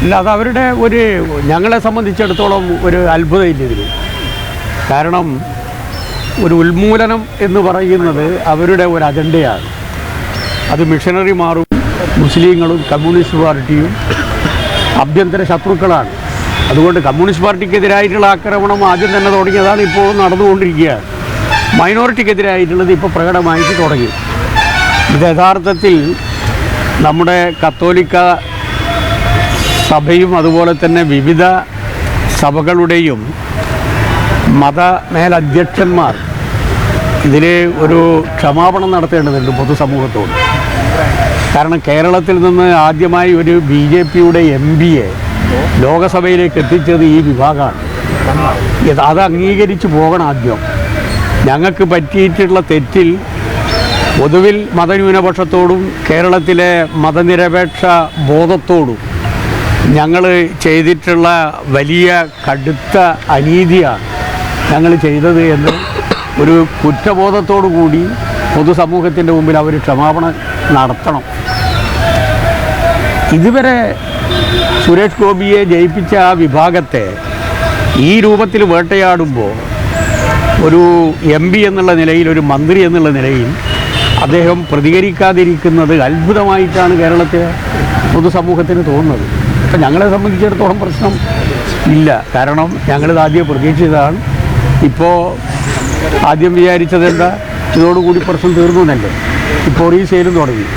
ഇല്ല, അത് അവരുടെ ഞങ്ങളെ സംബന്ധിച്ചിടത്തോളം ഒരു അത്ഭുതമില്ല ഇതിൽ. കാരണം ഒരു ഉന്മൂലനം എന്ന് പറയുന്നത് അവരുടെ ഒരു അജണ്ടയാണ്. അത് മിഷണറിമാരും മുസ്ലിങ്ങളും കമ്മ്യൂണിസ്റ്റ് പാർട്ടിയും ആഭ്യന്തര ശത്രുക്കളാണ്. അതുകൊണ്ട് കമ്മ്യൂണിസ്റ്റ് പാർട്ടിക്കെതിരായിട്ടുള്ള ആക്രമണം ആദ്യം തന്നെ തുടങ്ങിയതാണ്, ഇപ്പോൾ നടന്നുകൊണ്ടിരിക്കുകയാണ്. മൈനോറിറ്റിക്കെതിരായിട്ടുള്ളത് ഇപ്പോൾ പ്രകടമായിട്ട് തുടങ്ങി. ഇത് യഥാർത്ഥത്തിൽ നമ്മുടെ കത്തോലിക്ക സഭയും അതുപോലെ തന്നെ വിവിധ സഭകളുടെയും മേലധ്യക്ഷന്മാർ ഇതിൽ ഒരു ക്ഷമാപണം നടത്തേണ്ടതുണ്ട് പൊതുസമൂഹത്തോട്. കാരണം കേരളത്തിൽ നിന്ന് ആദ്യമായി ഒരു BJPയുടെ MPയെ ലോകസഭയിലേക്ക് എത്തിച്ചത് ഈ വിഭാഗമാണ്. അത് അംഗീകരിച്ച് പോകണം ആദ്യം. ഞങ്ങൾക്ക് പറ്റിയിട്ടുള്ള തെറ്റിൽ പൊതുവിൽ മതന്യൂനപക്ഷത്തോടും കേരളത്തിലെ മതനിരപേക്ഷ ബോധത്തോടും ഞങ്ങൾ ചെയ്തിട്ടുള്ള വലിയ കടുത്ത അനീതിയാണ് ഞങ്ങൾ ചെയ്തത് എന്ന് ഒരു കുറ്റബോധത്തോടു കൂടി പൊതുസമൂഹത്തിൻ്റെ മുമ്പിൽ അവർ ക്ഷമാപണം നടത്തണം. ഇതുവരെ സുരേഷ് ഗോപിയെ ജയിപ്പിച്ച ആ വിഭാഗത്തെ ഈ രൂപത്തിൽ വേട്ടയാടുമ്പോൾ ഒരു MP എന്നുള്ള നിലയിൽ, ഒരു മന്ത്രി എന്നുള്ള നിലയിൽ അദ്ദേഹം പ്രതികരിക്കാതിരിക്കുന്നത് അത്ഭുതമായിട്ടാണ് കേരളത്തിലെ പൊതുസമൂഹത്തിന് തോന്നുന്നത്. അപ്പം ഞങ്ങളെ സംബന്ധിച്ചിടത്തോളം പ്രശ്നം ഇല്ല. കാരണം ഞങ്ങളിത് ആദ്യം പ്രതീക്ഷിച്ചതാണ്. ഇപ്പോൾ ആദ്യം വിചാരിച്ചത് എന്താ, ഇതോടുകൂടി പ്രശ്നം തീർന്നു എന്നല്ലേ. ഇപ്പോൾ ഈ സെയിലും തുടങ്ങി.